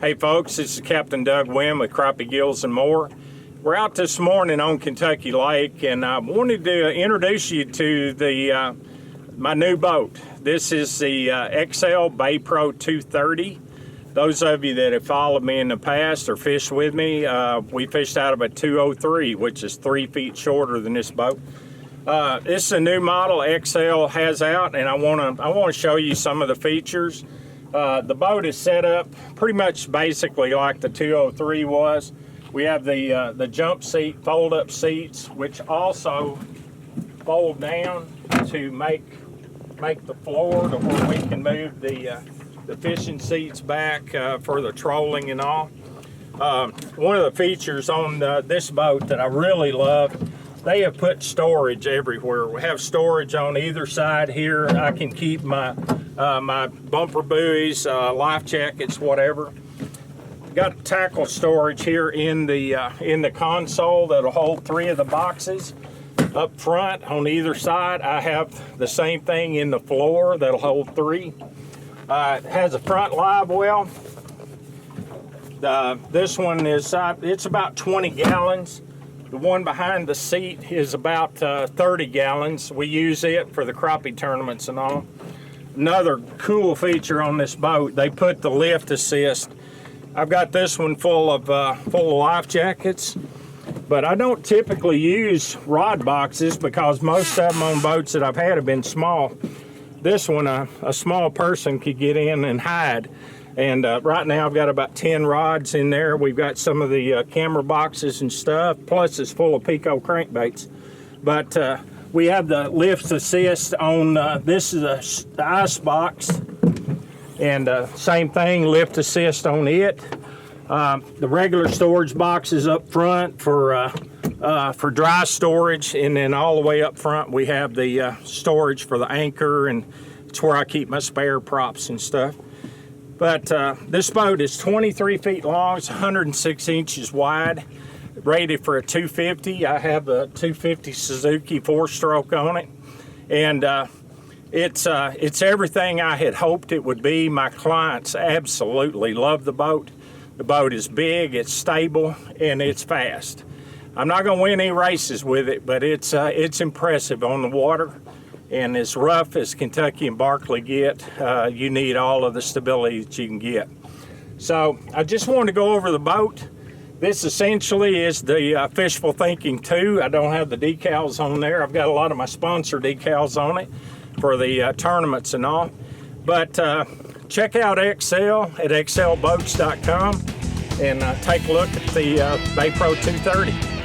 Hey folks, this is Captain Doug Wynn with Crappie Gills and More. We're out this morning on Kentucky Lake, and I wanted to introduce you to my new boat. This is the XL Bay Pro 230. Those of you that have followed me in the past or fished with me, we fished out of a 203, which is 3 feet shorter than this boat. This is a new model XL has out, and I want to show you some of the features. The boat is set up pretty much basically like the 203 was. We have the jump seat, fold-up seats, which also fold down to make the floor to where we can move the fishing seats back for the trolling and all. One of the features on this boat that I really love, they have put storage everywhere. We have storage on either side here. I can keep my bumper buoys, life jackets, whatever. Got tackle storage here in the console that'll hold 3 of the boxes. Up front on either side, I have the same thing in the floor that'll hold 3. It has a front live well. This one is it's about 20 gallons. The one behind the seat is about 30 gallons. We use it for the crappie tournaments and all. Another cool feature on this boat, they put the lift assist. I've got this one full of life jackets, but I don't typically use rod boxes because most of them on boats that I've had have been small. This one, a small person could get in and hide. And right now I've got about 10 rods in there. We've got some of the camera boxes and stuff, plus it's full of Pico crankbaits. But we have the lift assist on, this is the ice box, and same thing, lift assist on it. The regular storage box is up front for dry storage, and then all the way up front we have the storage for the anchor, and it's where I keep my spare props and stuff. But this boat is 23 feet long, it's 106 inches wide, rated for a 250. I have a 250 Suzuki 4-stroke on it, and it's everything I had hoped it would be. My clients absolutely love the boat. The boat is big, it's stable, and it's fast. I'm not going to win any races with it, but it's impressive on the water. And as rough as Kentucky and Barkley get, you need all of the stability that you can get. So I just wanted to go over the boat. This essentially is the Fishful Thinking 2. I don't have the decals on there. I've got a lot of my sponsor decals on it for the tournaments and all. But check out XL at xlboats.com and take a look at the Bay Pro 230.